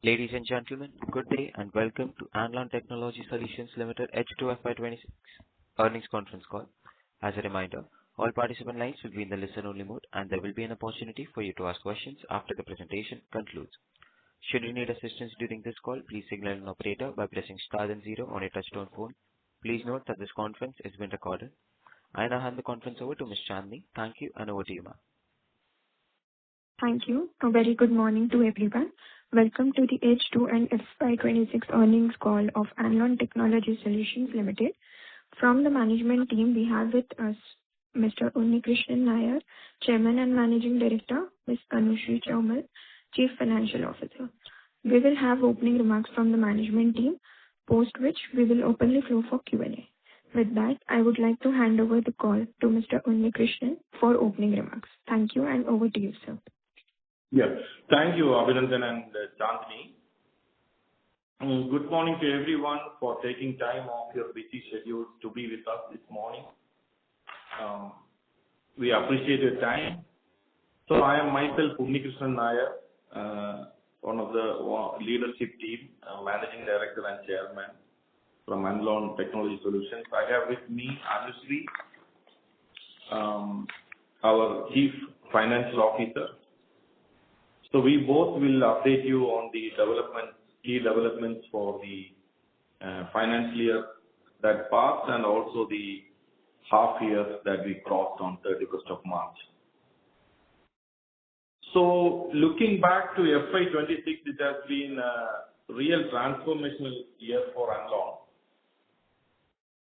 Ladies and gentlemen, good day and welcome to Anlon Technology Solutions Limited H2 FY26 earnings conference call. As a reminder, all participant lines will be in the listen-only mode, and there will be an opportunity for you to ask questions after the presentation concludes. Should you need assistance during this call, please signal an operator by pressing star and zero on your touchtone phone. Please note that this conference is being recorded. I now hand the conference over to Ms. Chandni. Thank you, and over to you, ma'am. Thank you. A very good morning to everyone. Welcome to the H2 and FY26 earnings call of Anlon Technology Solutions Limited. From the management team, we have with us Mr. Unnikrishnan Nair, Chairman and Managing Director, Ms. Anushree Chaumal, Chief Financial Officer. We will have opening remarks from the management team, post which we will open the floor for Q&A. With that, I would like to hand over the call to Mr. Unnikrishnan for opening remarks. Thank you, and over to you, sir. Yes. Thank you, Abhinandan and Chandni. Good morning to everyone for taking time off your busy schedules to be with us this morning. We appreciate your time. So I am myself Unnikrishnan Nair, one of the leadership team, Managing Director and Chairman from Anlon Technology Solutions. I have with me Anushree, our Chief Financial Officer. So we both will update you on the key developments for the financial year that passed and also the half year that we crossed on 31st of March. So looking back to FY26, it has been a real transformational year for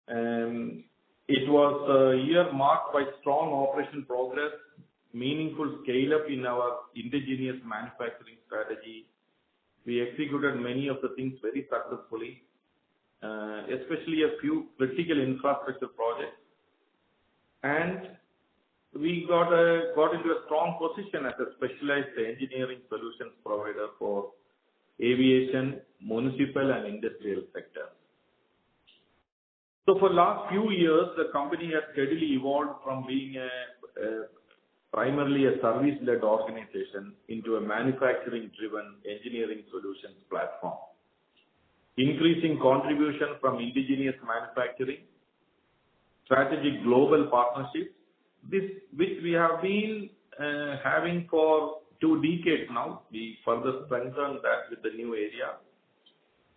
Anlon. It was a year marked by strong operation progress, meaningful scale-up in our indigenous manufacturing strategy. We executed many of the things very successfully, especially a few critical infrastructure projects. And we got into a strong position as a specialized engineering solutions provider for aviation, municipal and industrial sectors. So for last few years, the company has steadily evolved from being primarily a service-led organization into a manufacturing-driven engineering solutions platform, increasing contribution from indigenous manufacturing, strategic global partnerships, which we have been having for 2 decades now. We further strengthened that with the new area.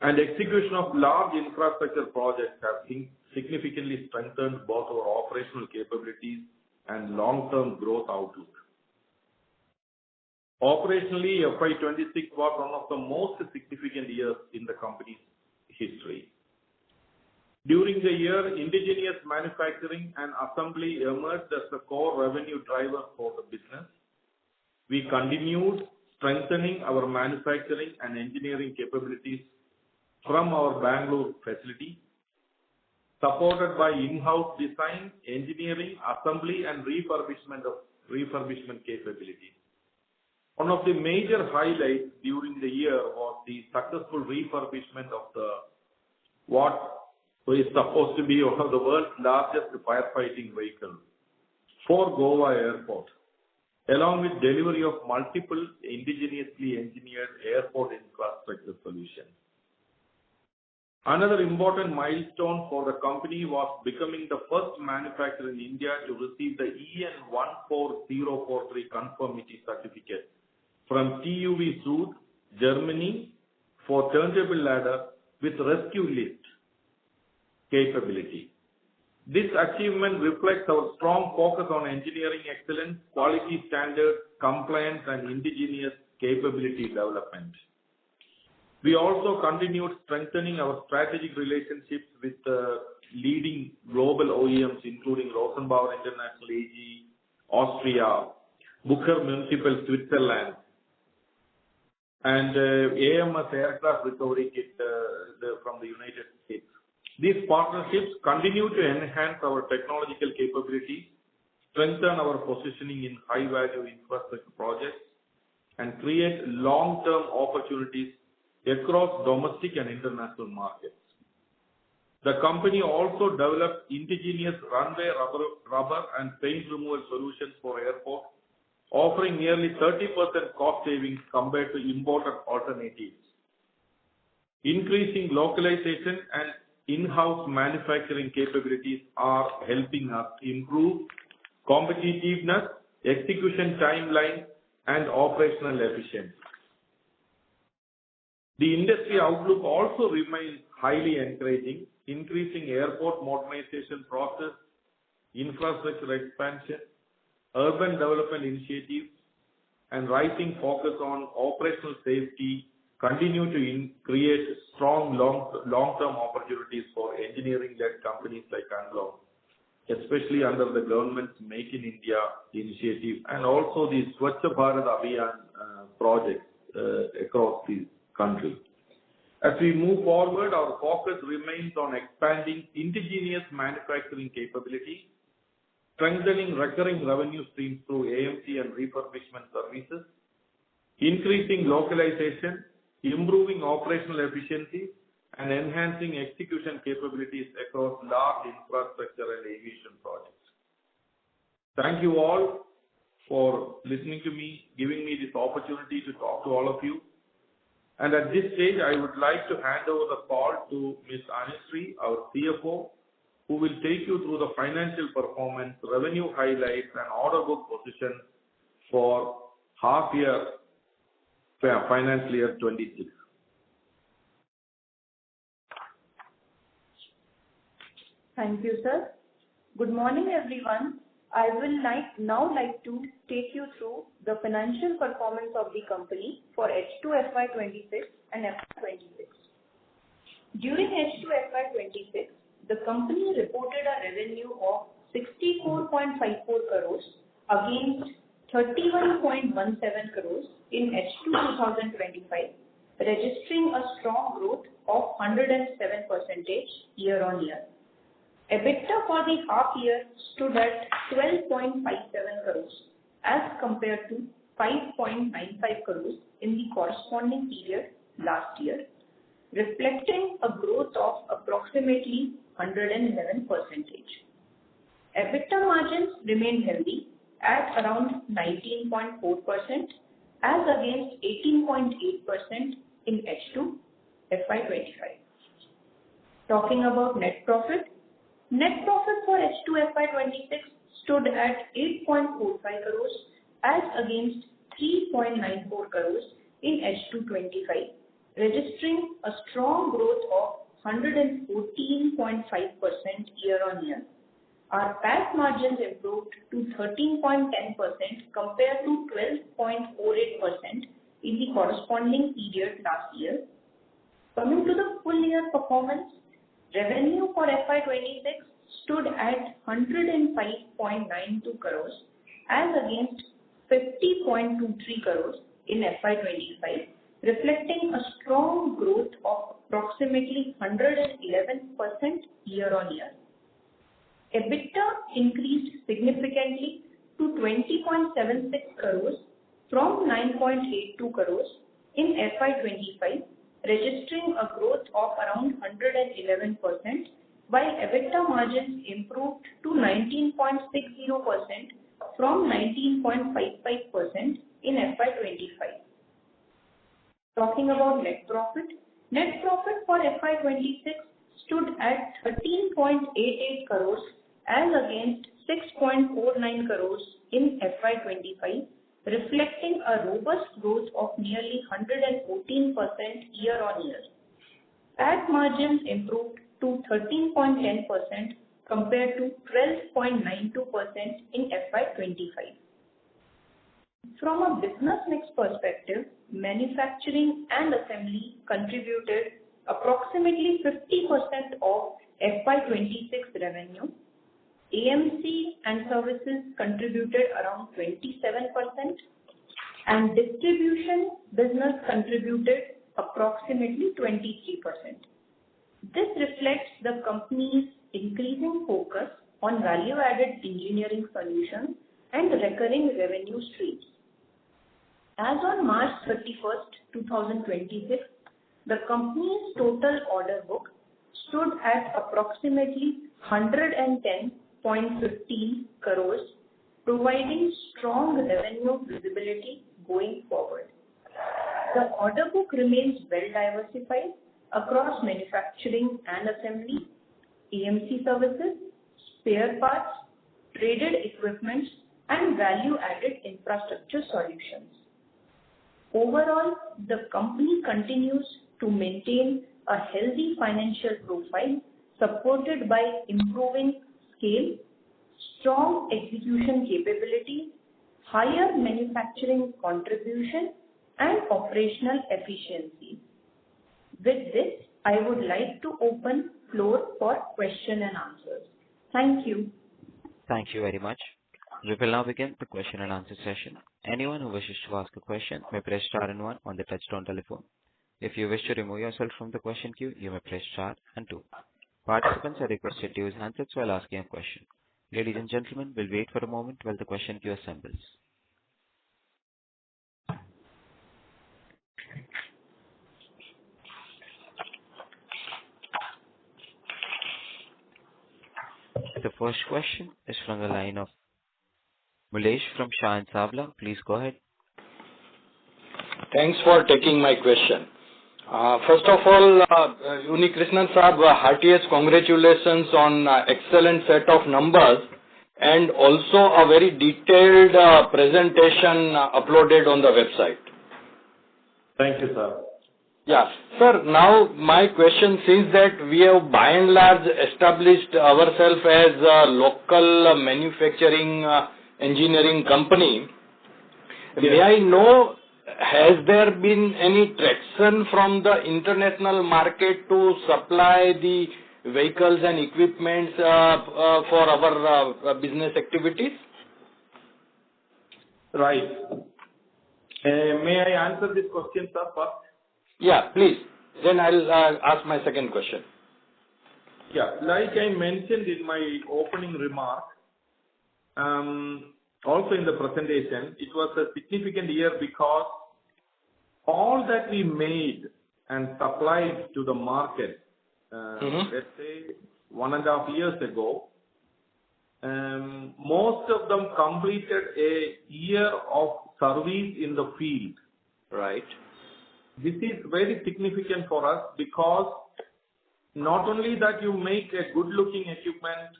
And execution of large infrastructure projects have significantly strengthened both our operational capabilities and long-term growth outlook. Operationally, FY26 was one of the most significant years in the company's history. During the year, indigenous manufacturing and assembly emerged as the core revenue driver for the business. We continued strengthening our manufacturing and engineering capabilities from our Bangalore facility, supported by in-house design, engineering, assembly and refurbishment capabilities. One of the major highlights during the year was the successful refurbishment of what is supposed to be one of the world's largest firefighting vehicles for Goa Airport, along with delivery of multiple indigenously engineered airport infrastructure solutions. Another important milestone for the company was becoming the first manufacturer in India to receive the EN 14043 conformity certificate from TÜV Süd, Germany, for turntable ladder with rescue lift capability. This achievement reflects our strong focus on engineering excellence, quality standards, compliance and indigenous capability development. We also continued strengthening our strategic relationships with leading global OEMs, including Rosenbauer International AG, Austria, Bucher Municipal, Switzerland, and AMS Aircraft Recovery Kit from the United States. These partnerships continue to enhance our technological capabilities, strengthen our positioning in high-value infrastructure projects, and create long-term opportunities across domestic and international markets. The company also developed indigenous runway rubber and paint removal solutions for airports, offering nearly 30% cost savings compared to imported alternatives Increasing localization and in-house manufacturing capabilities are helping us improve competitiveness, execution timeline, and operational efficiency. The industry outlook also remains highly encouraging. Increasing airport modernization process, infrastructure expansion, urban development initiatives, and rising focus on operational safety continue to create strong long-term opportunities for engineering-led companies like Anlon, especially under the government's Make in India initiative and also the Swachh Bharat Abhiyan projects across the country. As we move forward, our focus remains on expanding indigenous manufacturing capability, strengthening recurring revenue streams through AMC and refurbishment services, increasing localization, improving operational efficiency, and enhancing execution capabilities across large infrastructure and aviation projects. Thank you all for listening to me, giving me this opportunity to talk to all of you. And at this stage, I would like to hand over the call to Ms. Anushree, our CFO, who will take you through the financial performance, revenue highlights, and order book position for half year financial year 26. Thank you, sir. Good morning, everyone. I will now like to take you through the financial performance of the company for H2 FY26 and FY26. During H2 FY26, the company reported a revenue of 64.54 crores against 31.17 crores in H2 2025, registering a strong growth of 107% year-on-year. EBITDA for the half year stood at 12.57 crores as compared to 5.95 crores in the corresponding period last year, reflecting a growth of approximately 111%. EBITDA margins remain healthy at around 19.4% as against 18.8% in H2 FY25. Talking about net profit for H2 FY26 stood at 8.45 crores as against 3.94 crores in H2 25, registering a strong growth of 114.5% year-on-year. Our PAT margins improved to 13.10% compared to 12.48% in the corresponding period last year. Coming to the full year performance, revenue for FY26 stood at 105.92 crores as against 50.23 crores in FY25, reflecting a strong growth of approximately 111% year-on-year. EBITDA increased significantly to 20.76 crores from 9.82 crores in FY25, registering a growth of around 111%, while EBITDA margins improved to 19.60% from 19.55% in FY25. Talking about net profit for FY26 stood at 13.88 crores as against 6.49 crores in FY25, reflecting a robust growth of nearly 114% year-on-year. PAT margins improved to 13.10% compared to 12.92% in FY25. From a business mix perspective, manufacturing and assembly contributed approximately 50% of FY26 revenue. AMC and services contributed around 27% and distribution business contributed approximately 23%. This reflects the company's increasing focus on value-added engineering solutions and recurring revenue streams. As on March 31st, 2026, the company's total order book stood at approximately 110.15 crores, providing strong revenue visibility going forward. The order book remains well diversified across manufacturing and assembly, AMC services, spare parts, traded equipment, and value-added infrastructure solutions. Overall, the company continues to maintain a healthy financial profile supported by improving scale, strong execution capability, higher manufacturing contribution, and operational efficiency. With this, I would like to open floor for question and answers. Thank you. Thank you very much. We will now begin the question and answer session. Anyone who wishes to ask a question may press star and one on the touchtone telephone. If you wish to remove yourself from the question queue, you may press star and two. Participants are requested to use handsets while asking a question. Ladies and gentlemen, we'll wait for a moment while the question queue assembles. The first question is from the line of Mulesh from Shah and Savla. Please go ahead. Thanks for taking my question. First of all, Unikrishnan Saab, heartiest congratulations on excellent set of numbers and also a very detailed presentation uploaded on the website. Thank you, sir. Yeah. Sir, now my question, since that we have by and large established ourselves as a local manufacturing engineering company, may I know, has there been any traction from the international market to supply the vehicles and equipments for our business activities? Right. May I answer this question, sir, first? Yeah, please. Then I'll ask my second question. Yeah, like I mentioned in my opening remark, also in the presentation, it was a significant year because all that we made and supplied to the market, let's say 1.5 years ago, most of them completed a year of service in the field. Right. This is very significant for us because not only that you make a good looking equipment,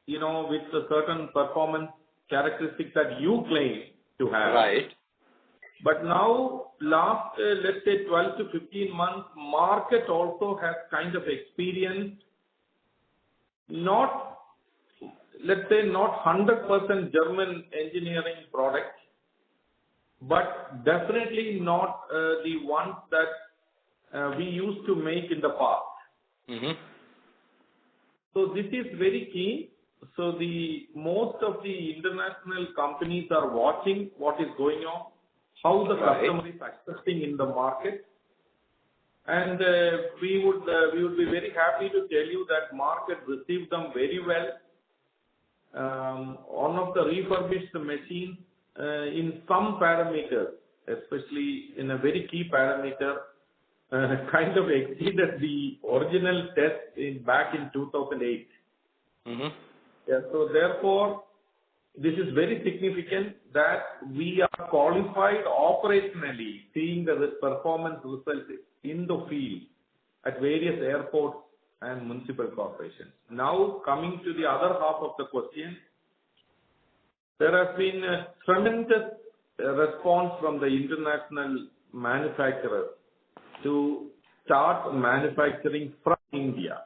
with a certain performance characteristics that you claim to have. Right. But now, last, let's say 12 to 15 months, market also has kind of experienced not 100% German engineering products, but definitely not the ones that we used to make in the past. Mm-hmm. So this is very key. So most of the international companies are watching what is going on, how the customer is accepting in the market, and we would be very happy to tell you that market received them very well. One of the refurbished machines in some parameters, especially in a very key parameter, kind of exceeded the original test back in 2008. Mm-hmm. Yeah, so therefore, this is very significant that we are qualified operationally, seeing the performance results in the field at various airports and municipal corporations. Now, coming to the other half of the question, there has been a tremendous response from the international manufacturers to start manufacturing from India.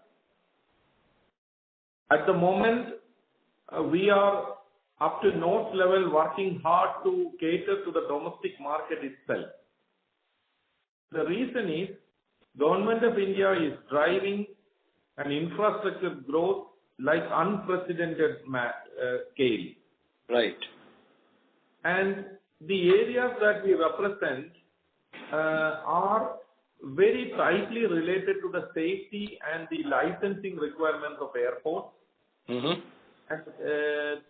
At the moment, we are up to nose level working hard to cater to the domestic market itself. The reason is, Government of India is driving an infrastructure growth like unprecedented scale. Right. And the areas that we represent are very tightly related to the safety and the licensing requirements of airports. Mm-hmm. And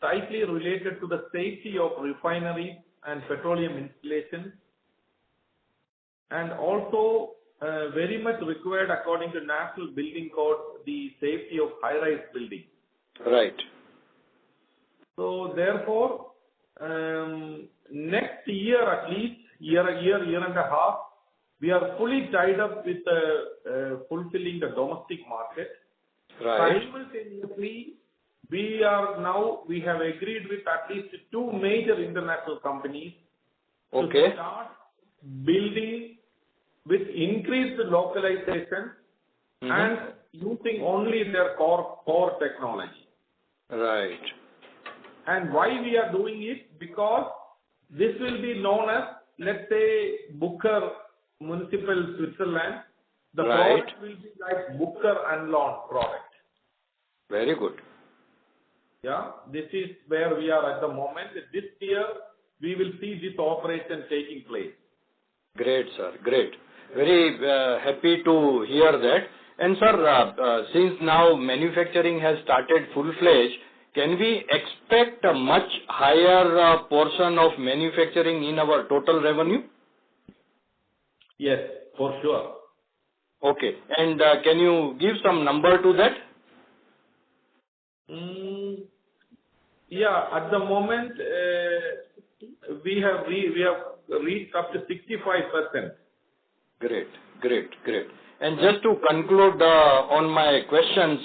tightly related to the safety of refineries and petroleum installations, and also very much required according to National Building Code, the safety of high-rise buildings. Right. So therefore, next year at least, year and a half, we are fully tied up with fulfilling the domestic market. Right. Simultaneously, we have agreed with at least 2 major international companies Okay. to start building with increased localization and using only their core technology. Right. And why we are doing it? Because this will be known as, let's say, Booker Municipal Switzerland. The Right. product will be like Booker Anlon product. Very good. Yeah, this is where we are at the moment. This year, we will see this operation taking place. Great, sir. Great. Very happy to hear that. And sir, since now manufacturing has started full-fledged, can we expect a much higher portion of manufacturing in our total revenue? Yes, for sure. Okay. And can you give some number to that? Yeah, at the moment, we have reached up to 65%. Great, great, great. And just to conclude on my questions,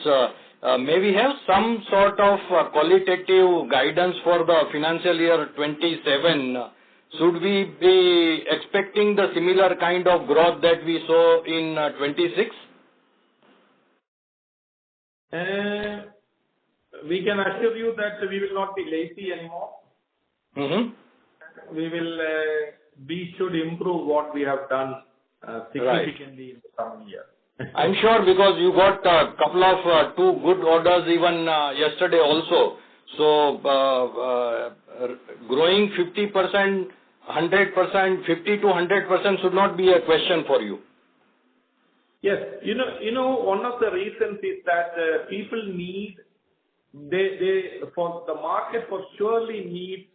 may we have some sort of qualitative guidance for the financial year 27? Should we be expecting the similar kind of growth that we saw in 26? We can assure you that we will not be lazy anymore. We should improve what we have done significantly in the coming year. I'm sure, because you got a couple of 2 good orders even yesterday also. So growing 50%, 100%, 50 to 100% should not be a question for you. Yes, one of the reasons is that people need, for the market for surely need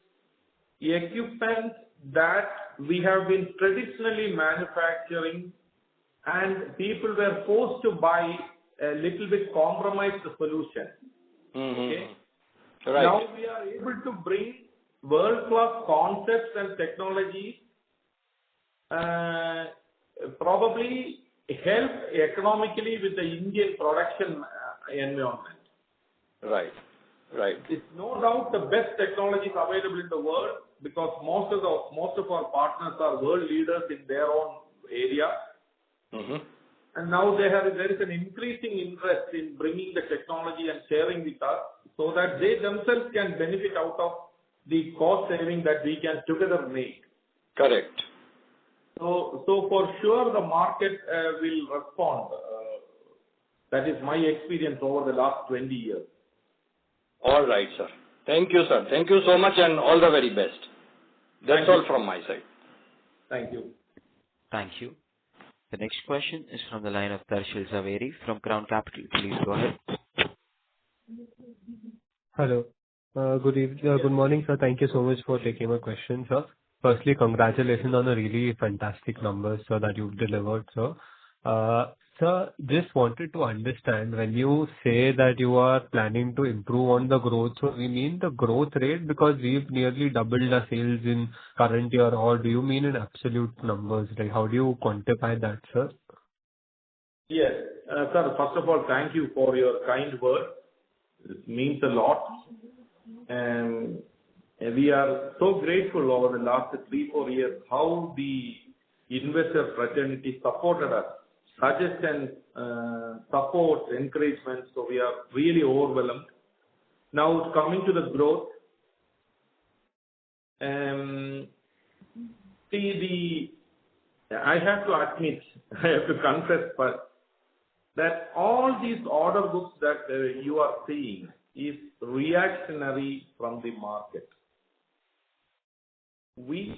equipment that we have been traditionally manufacturing, and people were forced to buy a little bit compromised solution. Okay? Right. Now we are able to bring world-class concepts and technologies, probably help economically with the Indian production environment. Right. Right. It's no doubt the best technologies available in the world, because most of our partners are world leaders in their own area. And now there is an increasing interest in bringing the technology and sharing with us, so that they themselves can benefit out of the cost saving that we can together make. Correct. So for sure the market will respond. That is my experience over the last 20 years. All right, sir. Thank you, sir. Thank you so much, and all the very best. That's all from my side. Thank you. Thank you. The next question is from the line of Darshil Zaveri from Crown Capital. Please go ahead. Hello. Good morning, sir. Thank you so much for taking my question, sir. Firstly, congratulations on the really fantastic numbers, sir, that you've delivered, sir. Sir, just wanted to understand, when you say that you are planning to improve on the growth, so we mean the growth rate, because we've nearly doubled the sales in current year, or do you mean in absolute numbers? Like, how do you quantify that, sir? Yes. Sir, first of all, thank you for your kind words. It means a lot. And we are so grateful over the last 3-4 years how the investor fraternity supported us. Suggestions, support, encouragement. So we are really overwhelmed. Now coming to the growth. I have to admit, I have to confess first, that all these order books that you are seeing is reactionary from the market.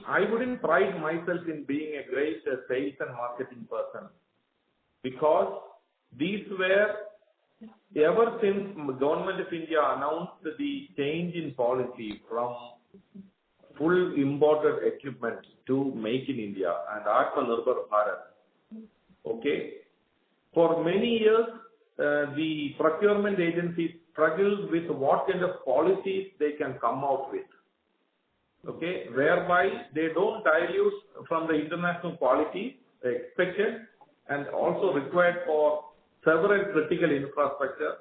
I wouldn't pride myself in being a great sales and marketing person, because these were, ever since Government of India announced the change in policy from full imported equipment to make in India and Atmanirbhar Bharat. Okay. For many years, the procurement agencies struggled with what kind of policies they can come out with. Okay, whereby they don't dilute from the international quality, expected and also required for several critical infrastructure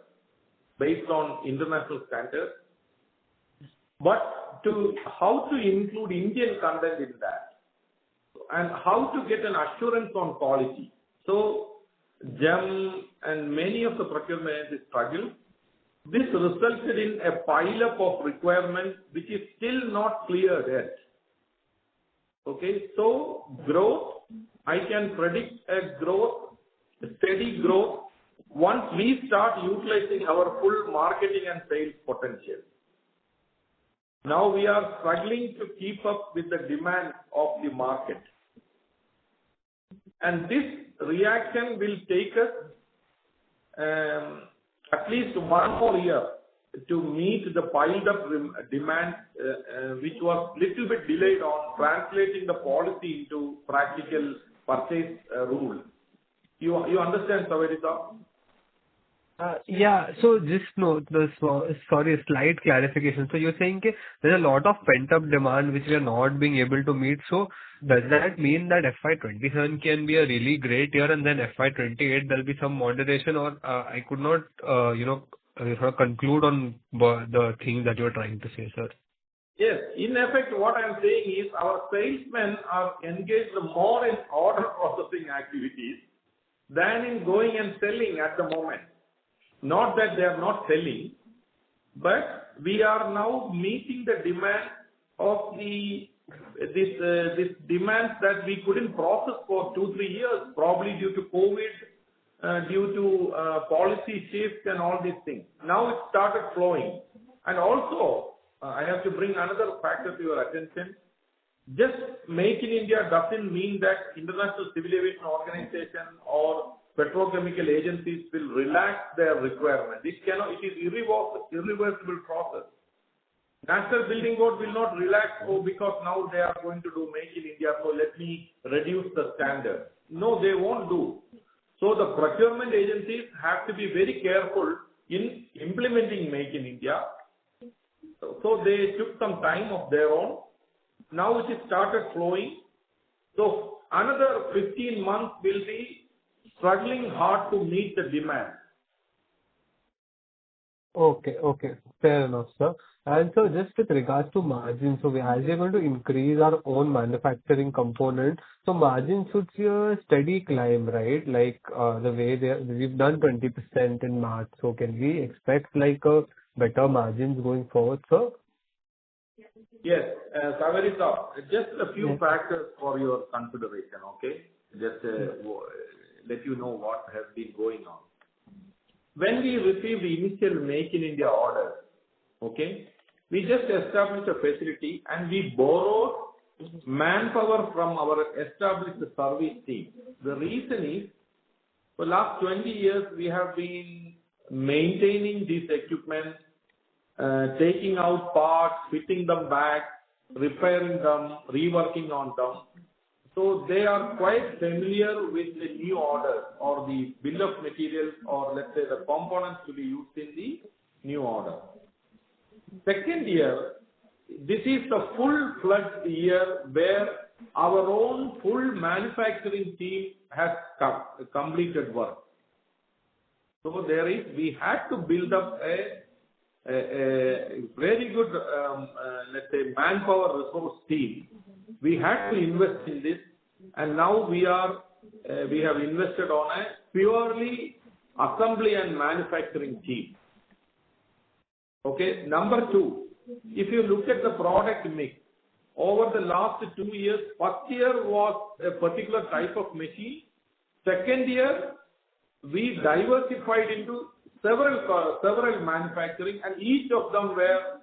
based on international standards. But how to include Indian content in that and how to get an assurance on quality. So GEM and many of the procurement agencies struggle. This resulted in a pile-up of requirements which is still not clear yet. Okay, so growth, I can predict a growth, a steady growth, once we start utilizing our full marketing and sales potential. Now we are struggling to keep up with the demand of the market. And this reaction will take us at least 1 more year to meet the piled up demand, which was little bit delayed on translating the policy into practical purchase rule. You understand, Savarita? Yeah. So just a slight clarification. So you're saying there's a lot of pent-up demand which we are not being able to meet. So does that mean that FY27 can be a really great year and then FY28 there'll be some moderation, or I could not, conclude on the thing that you're trying to say, sir? Yes. In effect, what I'm saying is our salesmen are engaged more in order processing activities than in going and selling at the moment. Not that they are not selling, but we are now meeting the demand of this demands that we couldn't process for 2-3 years, probably due to COVID, due to policy shifts and all these things. Now it started flowing. And also, I have to bring another factor to your attention. Just Make in India doesn't mean that International Civil Aviation Organization or petrochemical agencies will relax their requirement. It is irreversible process. National Building Code will not relax because now they are going to do Make in India, so let me reduce the standard. No, they won't do. So the procurement agencies have to be very careful in implementing Make in India. So they took some time of their own. Now it has started flowing. So another 15 months will be struggling hard to meet the demand. Okay. Fair enough, sir. And so just with regards to margins, so as we are going to increase our own manufacturing component, so margins should see a steady climb, right? Like the way we've done 20% in March. So can we expect like a better margins going forward, sir? Yes, Savarita, just a few factors for your consideration, okay? Just let you know what has been going on. When we received the initial Make in India order, okay, we just established a facility and we borrowed manpower from our established service team. The reason is, for the last 20 years, we have been maintaining these equipment, taking out parts, fitting them back, repairing them, reworking on them. So they are quite familiar with the new order or the bill of materials, or let's say the components to be used in the new order. Second year, this is the full-fledged year where our own full manufacturing team has completed work. So we had to build up a very good, let's say, manpower resource team. We had to invest in this, and now we have invested on a purely assembly and manufacturing team. Okay. Number 2, if you look at the product mix, over the last 2 years, first year was a particular type of machine. Second year, we diversified into several manufacturing, and each of them were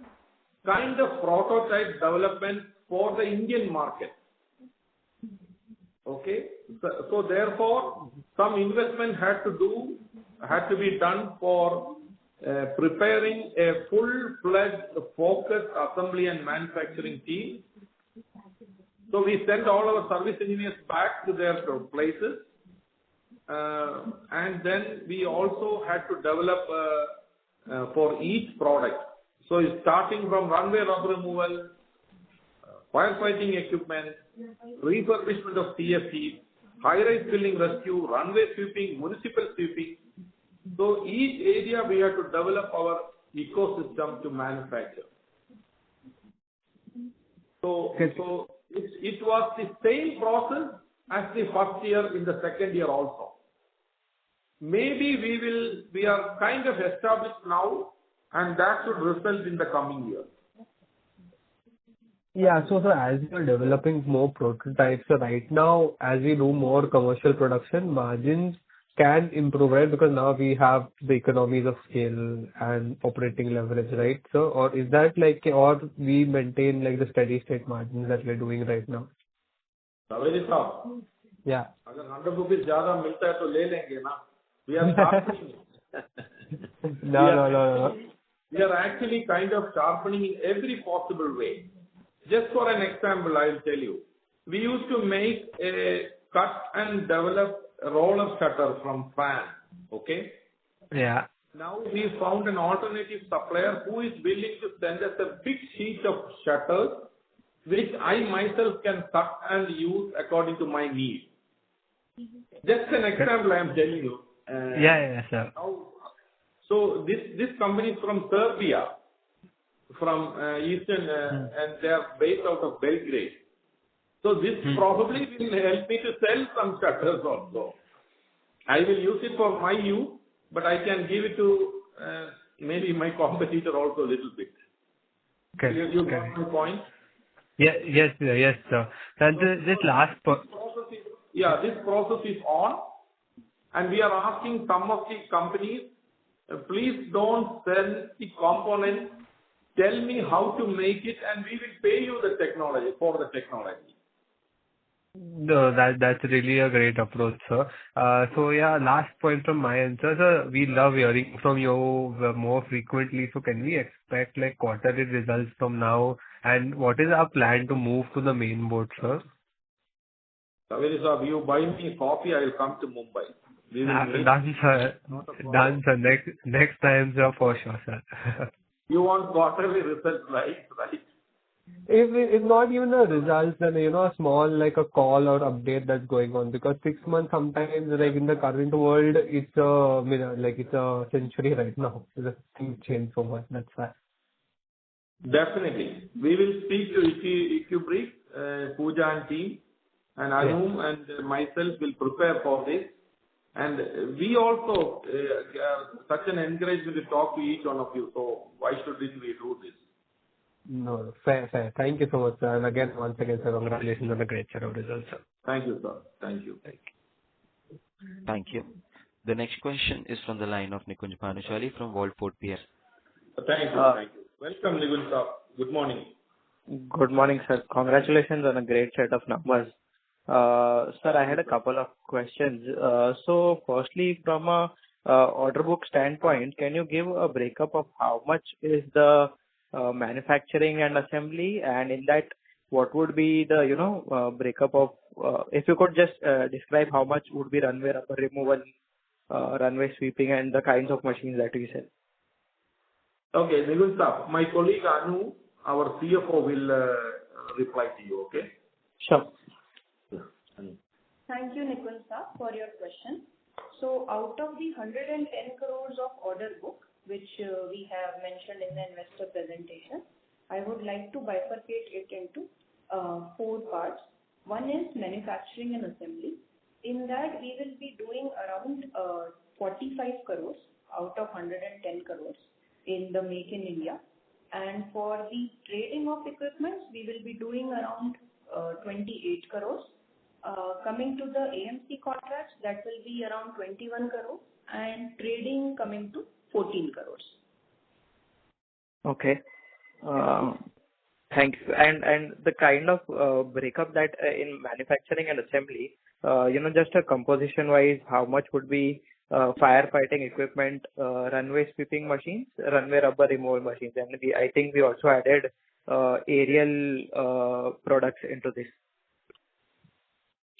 kind of prototype development for the Indian market. Okay, so therefore some investment had to be done for preparing a full-fledged focused assembly and manufacturing team. So we sent all our service engineers back to their places. And then we also had to develop for each product. So starting from runway rubber removal, firefighting equipment, refurbishment of CFCs, high-rise building rescue, runway sweeping, municipal sweeping. So each area we have to develop our ecosystem to manufacture. So it was the same process as the first year in the second year also. Maybe we are kind of established now, and that should result in the coming year. Yeah. So as you're developing more prototypes, so right now, as we do more commercial production, margins can improve, right? Because now we have the economies of scale and operating leverage, right? So, or is that like, or we maintain like the steady state margins that we're doing right now? Very tough. Yeah. अगर 100 rupees ज़्यादा मिलता है तो ले लेंगे ना. We are sharpening. No. We are actually kind of sharpening in every possible way. Just for an example, I will tell you. We used to make a cut and develop roller shutter from fan. Okay? Yeah. Now we found an alternative supplier who is willing to send us a big sheet of shutters, which I myself can cut and use according to my need. Just an example I am telling you. Yeah, sir. So this company is from Serbia, from Eastern, and they are based out of Belgrade. So this probably will help me to sell some shutters also. I will use it for my use, but I can give it to maybe my competitor also a little bit. Okay. You got my point? Yes, sir. And this last this process is on, and we are asking some of the companies, please don't sell the components. Tell me how to make it, and we will pay you the technology for the technology. No, that's really a great approach, sir. So yeah, last point from my end, sir. We love hearing from you more frequently. So can we expect like quarterly results from now? And what is our plan to move to the main board, sir? Kaveri sir, you buy me coffee, I will come to Mumbai. Done, sir. Done, sir. Next time, sir, for sure, sir. You want quarterly results, right? If not even a result, then a small like a call or update that's going on, because 6 months sometimes like in the current world it's a century right now. Things change so much. That's why. Definitely, we will speak to Equbrick, Pooja and team, and Anum and myself will prepare for this. And we also such an encouragement to talk to each one of you. So why should we do this? No, fair. Thank you so much, sir. And again, once again, sir, congratulations on a great set of results, sir. Thank you, sir. Thank you. Thank you. The next question is from the line of Nikunj Bhanushali from Waldfort PS. Thank you. Welcome, Nikunj sir. Good morning. Good morning, sir. Congratulations on a great set of numbers. Sir, I had a couple of questions. So firstly, from a order book standpoint, can you give a breakup of how much is the manufacturing and assembly, and in that, what would be the breakup of if you could just describe how much would be runway rubber removal, runway sweeping, and the kinds of machines that we sell. Okay, Nikunj sir, my colleague Anu, our CFO, will reply to you. Okay. Sure. Thank you, Nikunj sir, for your question. So out of the 110 crores of order book, which we have mentioned in the investor presentation, I would like to bifurcate it into 4 parts. One is manufacturing and assembly. In that, we will be doing around 45 crores out of 110 crores in the Make in India. And for the trading of equipment, we will be doing around 28 crores. Coming to the AMC contracts, that will be around 21 crores, and trading coming to 14 crores. Okay. Thank you. And the kind of breakup that in manufacturing and assembly, just a composition wise, how much would be firefighting equipment, runway sweeping machines, runway rubber removal machines, and I think we also added aerial products into this.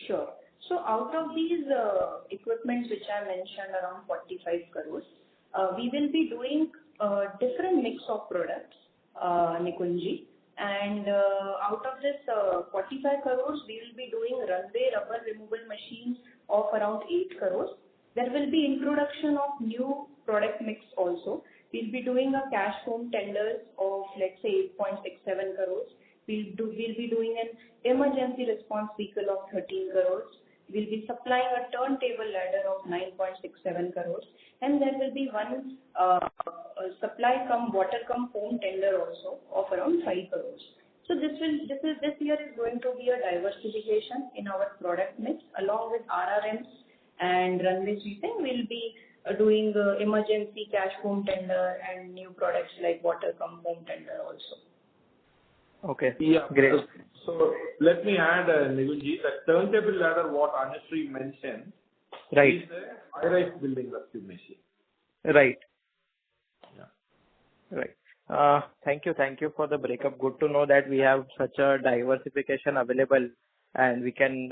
Sure. So out of these equipments which I mentioned, around 45 crores, we will be doing different mix of products, Nikunji. And out of this 45 crores, we will be doing runway rubber removal machines of around 8 crores. There will be introduction of new product mix also. We'll be doing a cash home tenders of, let's say, 8.67 crores. We'll be doing an emergency response vehicle of 13 crores. We'll be supplying a turntable ladder of 9.67 crores. And there will be one supply cum water cum home tender also of around 5 crores. So this year is going to be a diversification in our product mix along with RRMs and runway sweeping. We'll be doing emergency cash home tender and new products like water cum home tender also. Okay. Yeah. Great. So let me add, Nigunji, that turntable ladder what Anushree mentioned Right. is a high-rise building rescue machine. Right. Yeah. Right. Thank you for the breakup. Good to know that we have such a diversification available and we can,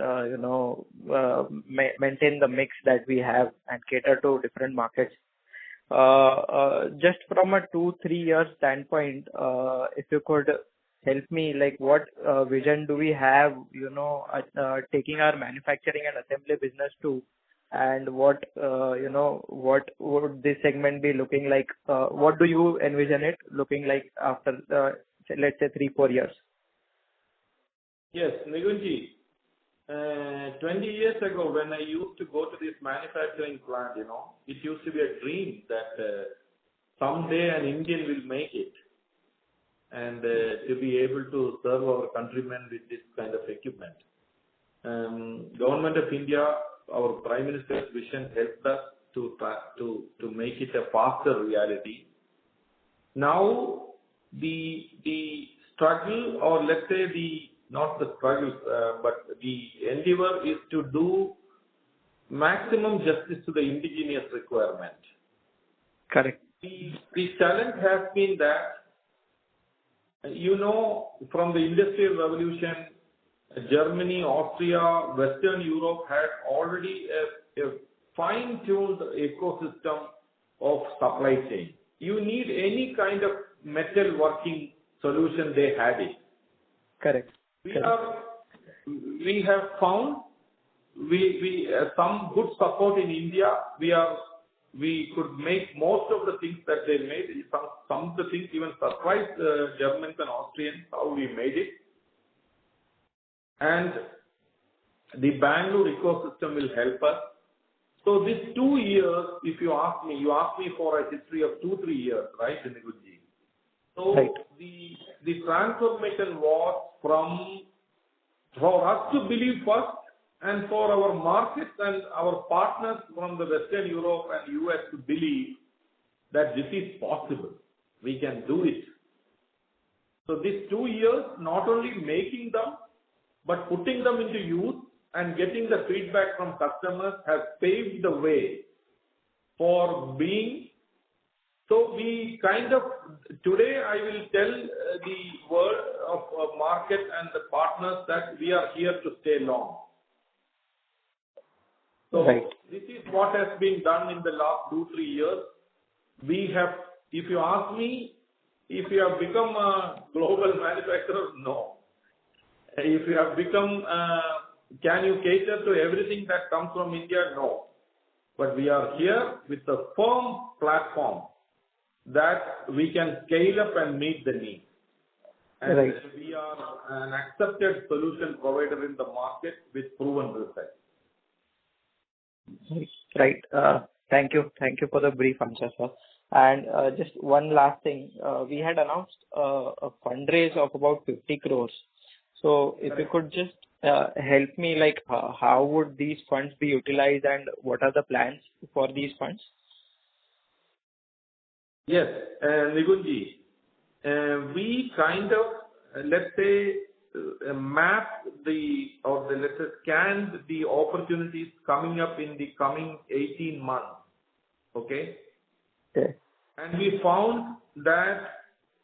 maintain the mix that we have and cater to different markets. Just from a 2-3 year standpoint, if you could help me, like what vision do we have, taking our manufacturing and assembly business to, and what would this segment be looking like? What do you envision it looking like after, let's say 3-4 years? Yes, Nigunji. 20 years ago, when I used to go to this manufacturing plant, it used to be a dream that someday an Indian will make it and to be able to serve our countrymen with this kind of equipment. Government of India, our Prime Minister's vision helped us to make it a faster reality. Now, the struggle, or let's say not the struggle, but the endeavor is to do maximum justice to the indigenous requirement. Correct. The challenge has been that, from the Industrial Revolution, Germany, Austria, Western Europe had already a fine-tuned ecosystem of supply chain. You need any kind of metal working solution, they had it. Correct. We have found some good support in India. We could make most of the things that they made. Some of the things even surprised Germans and Austrians how we made it. And the Bangalore ecosystem will help us. So these 2 years, if you ask me for a history of 2-3 years, right, Nigunji? So right. The transformation was for us to believe first, and for our markets and our partners from the Western Europe and US to believe that this is possible. We can do it. So these 2 years, not only making them, but putting them into use and getting the feedback from customers has paved the way for being. So we today I will tell the world of market and the partners that we are here to stay long. So right. This is what has been done in the last 2-3 years. We have, if you ask me, if you have become a global manufacturer, no. If you have become, can you cater to everything that comes from India? No. But we are here with a firm platform that we can scale up and meet the need. And right. we are an accepted solution provider in the market with proven results. Right. Thank you for the brief answer, sir. And just one last thing. We had announced a fundraise of about 50 crores. So if you could just help me, like how would these funds be utilized and what are the plans for these funds? Yes, Nigunji, we let's say, scanned the opportunities coming up in the coming 18 months. Okay? Okay. And we found that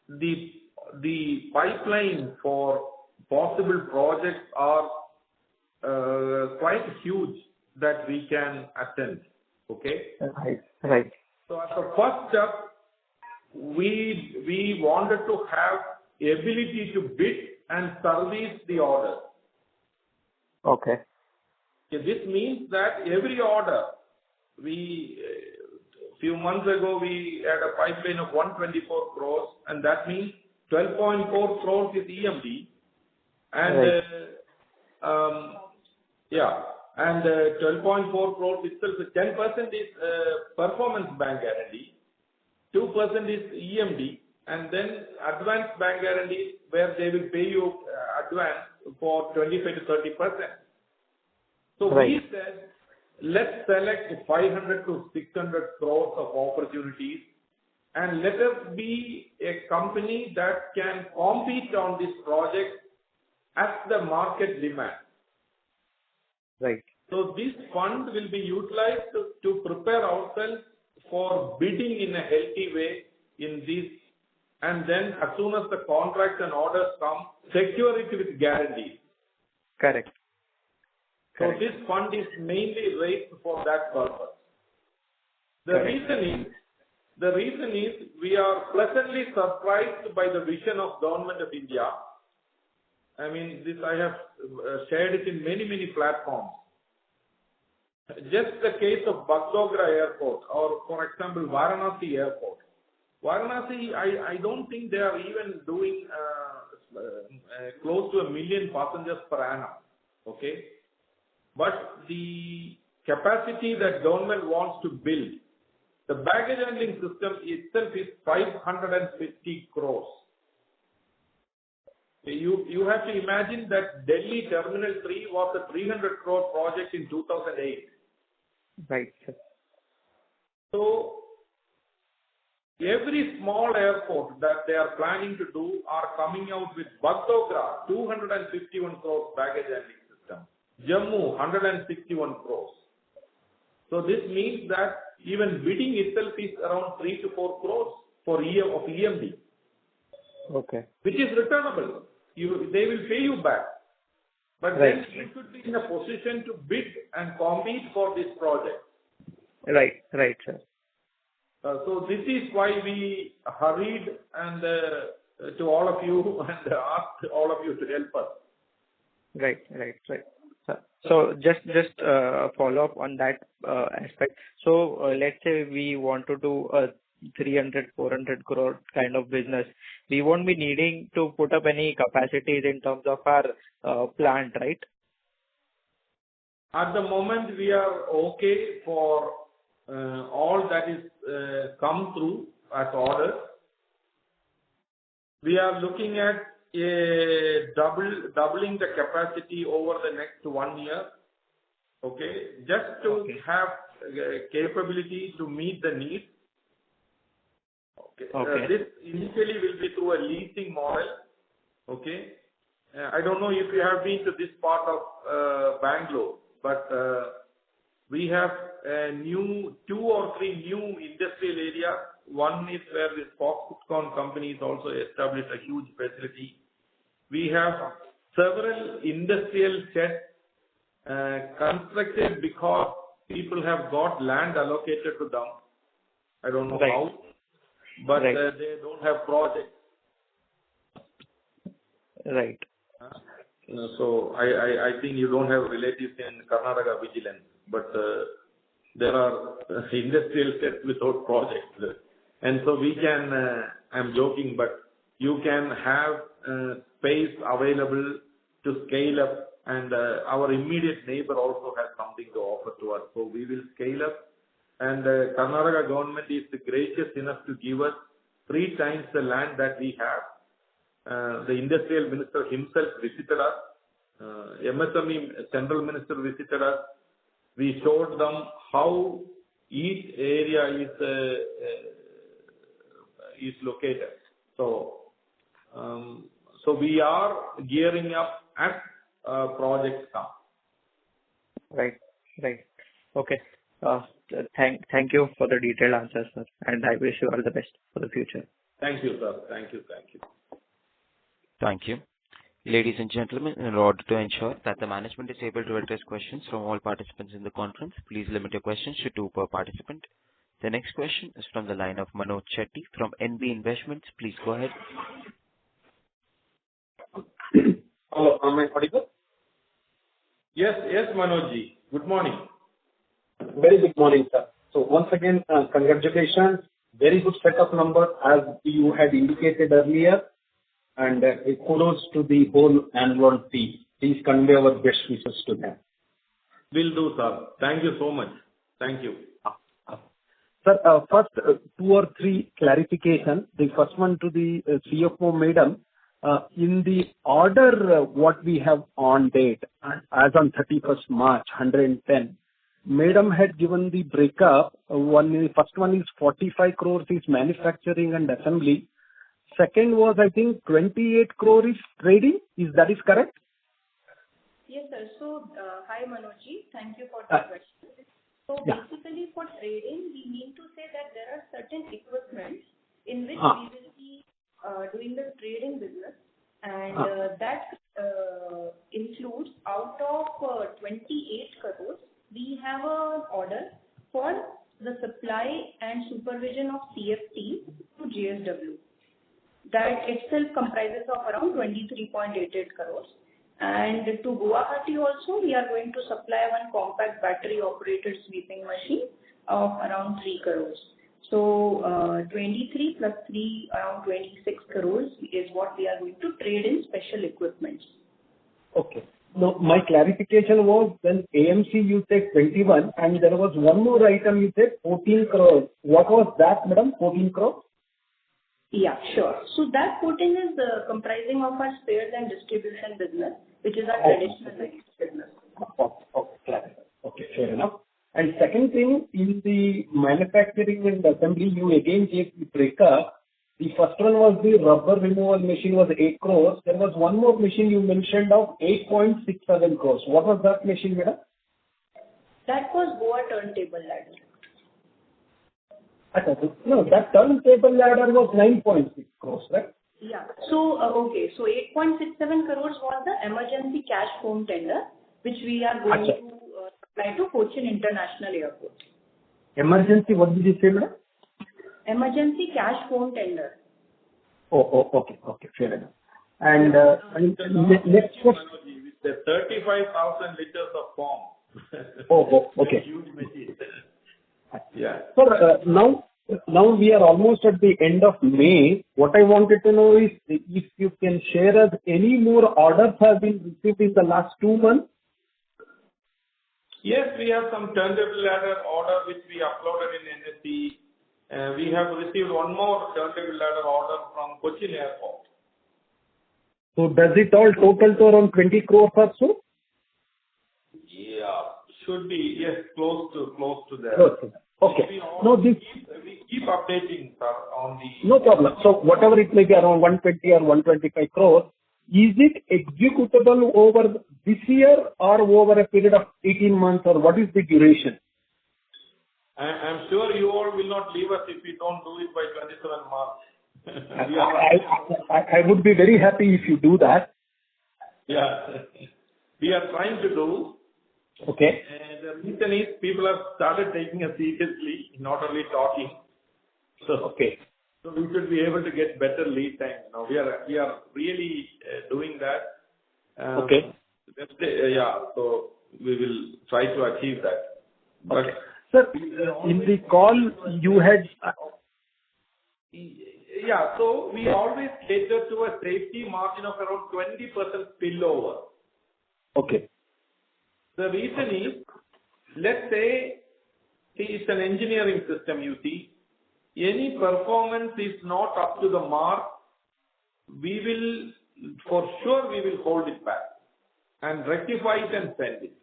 the pipeline for possible projects are quite huge that we can attend. Okay? Right. So as a first step, we wanted to have ability to bid and service the orders. Okay. This means that every order, few months ago we had a pipeline of 124 crores, and that means 12.4 crores is EMD, and and 12.4 crores itself, 10% is performance bank guarantee, 2% is EMD, and then advanced bank guarantee where they will pay you advance for 25 to 30%. So we said, let's select 500 to 600 crores of opportunities, and let us be a company that can compete on this project as the market demands. Right. So this fund will be utilized to prepare ourselves for bidding in a healthy way in this, and then as soon as the contracts and orders come, secure it with guarantees. Correct. So this fund is mainly raised for that purpose. The reason is we are pleasantly surprised by the vision of Government of India. I mean, this I have shared it in many platforms. Just the case of Bagdogra Airport, or for example, Varanasi Airport. Varanasi, I don't think they are even doing close to 1 million passengers per annum. Okay, but the capacity that government wants to build, the baggage handling system itself is 550 crores. You have to imagine that Delhi Terminal 3 was a 300 crore project in 2008. Right. So every small airport that they are planning to do are coming out with Bagdogra 251 crores baggage handling system, Jammu 161 crores. So this means that even bidding itself is around 3 to 4 crores for of EMD. Okay. Which is returnable. They will pay you back. But then you should be in a position to bid and compete for this project. Right, sir. So this is why we hurried and to all of you and asked all of you to help us. Right. So just follow up on that aspect. So let's say we want to do a 300-400 crore kind of business. We won't be needing to put up any capacities in terms of our plant, right? At the moment, we are okay for all that is come through as orders. We are looking at doubling the capacity over the next 1 year. Okay, just to have capability to meet the needs. Okay. This initially will be through a leasing model. Okay. I don't know if you have been to this part of Bangalore, but we have 2 or 3 new industrial areas. One is where this Foxconn company is also established a huge facility. We have several industrial sheds constructed because people have got land allocated to them. I don't know how, but they don't have projects. Right. So I think you don't have relatives in Karnataka vigilance, but there are industrial sheds without projects. And so we can, I'm joking, but you can have space available to scale up, and our immediate neighbor also has something to offer to us. So we will scale up, and Karnataka government is gracious enough to give us 3 times the land that we have. The industrial minister himself visited us. MSME central minister visited us. We showed them how each area is located. So we are gearing up as projects come. Right. Okay. Thank you for the detailed answers, sir, and I wish you all the best for the future. Thank you, sir. Thank you. Thank you. Ladies and gentlemen, in order to ensure that the management is able to address questions from all participants in the conference, please limit your questions to 2 per participant. The next question is from the line of Manoj Chetty from NB Investments. Please go ahead. Hello, am I audible? Yes, Manojji. Good morning. Very good morning, sir. So once again, congratulations. Very good set of numbers as you had indicated earlier, and kudos to the whole Anlon team. Please convey our best wishes to them. Will do, sir. Thank you so much. Thank you. Sir, first, 2 or 3 clarification. The first one to the CFO madam. In the order, what we have on date, as on 31st March, 110, madam had given the breakup. First one is 45 crores is manufacturing and assembly. Second was, I think, 28 crore is trading. Is that correct? Yes, sir. So, hi, Manojji. Thank you for the question. So, basically, for trading, we mean to say that there are certain equipment in which we will be doing the trading business, and that includes out of 28 crores, we have an order for the supply and supervision of CFT to JSW. That itself comprises of around 23.88 crores. And to Guwahati also, we are going to supply one compact battery operated sweeping machine of around 3 crores. So 23 plus 3, around 26 crores is what we are going to trade in special equipment. Okay. Now, my clarification was then AMC you said 21 and there was one more item you said 14 crores. What was that, madam? 14 crores? Yeah, sure. So that 14 is comprising of our spares and distribution business, which is our traditional business. Okay, fair enough. And second thing, in the manufacturing and assembly, you again gave the breakup. The first one was the rubber removal machine was 8 crores. There was one more machine you mentioned of 8.67 crores. What was that machine, madam? That was Goa turntable ladder. No, that turntable ladder was 9.6 crores, right? Yeah. So, okay. So 8.67 crores was the emergency cash foam tender, which we are going to supply to Cochin International Airport. Emergency, what did you say, madam? Emergency cash foam tender. Okay, fair enough. And next question. With the 35,000 liters of foam. Okay. Huge machine. Yeah. Sir, now we are almost at the end of May. What I wanted to know is if you can share us any more orders have been received in the last 2 months? Yes, we have some turntable ladder order which we uploaded in NSE. We have received one more turntable ladder order from Cochin Airport. So does it all total to around 20 crores or so? Yeah, should be, yes, close to that. Close to that. Okay. We keep updating, sir, on the... No problem. So whatever it may be, around 120 or 125 crores, is it executable over this year or over a period of 18 months, or what is the duration? I'm sure you all will not leave us if we don't do it by 27 March. I would be very happy if you do that. Yeah. We are trying to do. Okay. The reason is people have started taking us seriously, not only talking. So we should be able to get better lead time. Now we are really doing that. So we will try to achieve that. But sir, in the call you had. Yeah, so we always cater to a safety margin of around 20% spillover. Okay. The reason is, let's say it's an engineering system, you see. Any performance is not up to the mark, we will hold it back and rectify it and send it.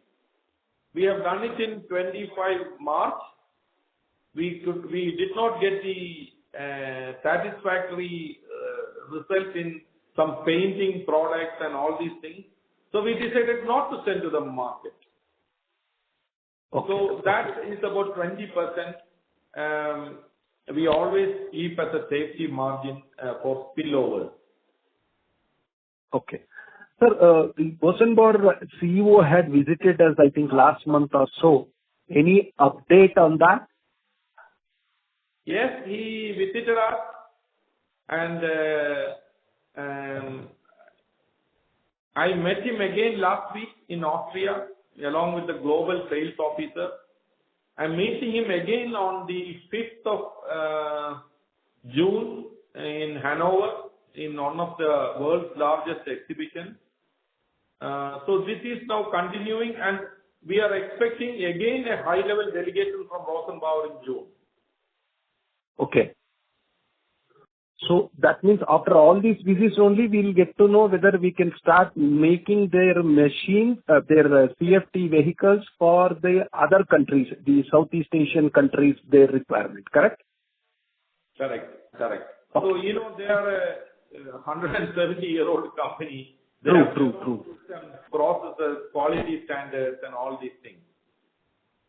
We have done it in 25 March. We did not get the satisfactory result in some painting products and all these things. So we decided not to send to the market. So that is about 20%. We always keep as a safety margin for spillover. Okay. Sir, the Bosenbauer CEO had visited us, I think, last month or so. Any update on that? Yes, he visited us, and I met him again last week in Austria along with the global sales officer. I'm meeting him again on the 5th of June in Hanover in one of the world's largest exhibitions. So this is now continuing, and we are expecting again a high-level delegation from Rosenbauer in June. Okay. So that means after all these visits only, we'll get to know whether we can start making their machines, their CFT vehicles for the other countries, the Southeast Asian countries, their requirement, correct? Correct. Okay. So, they are a 170-year-old company. They True. systems, processes, quality standards, and all these things.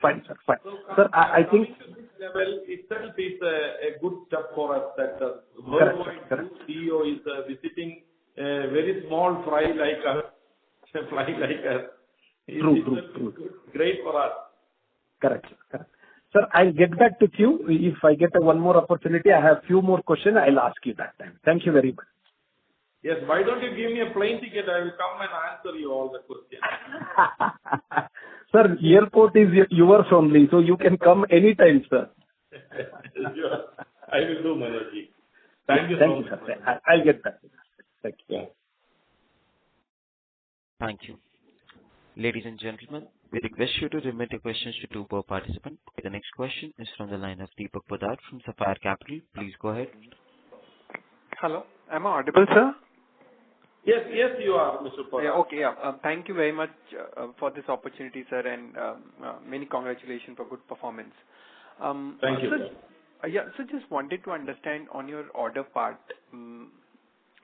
Fine, sir. Fine. So, sir, I think this level itself is a good step for us that the worldwide CEO is visiting a very small fry like us. True. Great for us. Correct. Sir, I'll get back to you. If I get one more opportunity, I have few more questions. I'll ask you that time. Thank you very much. Yes, why don't you give me a plane ticket? I will come and answer you all the questions. Sir, airport is yours only, so you can come anytime, sir. Sure. I will do, Manojji. Thank you so much. Thank you, sir. I'll get back. Thank you. Thank you. Ladies and gentlemen, we request you to limit your questions to 2 per participant. The next question is from the line of Deepak Poddar from Sapphire Capital. Please go ahead. Hello. Am I audible, sir? Yes, you are, Mr. Poddar. Thank you very much for this opportunity, sir, and many congratulations for good performance. Thank you, sir. So just wanted to understand on your order part.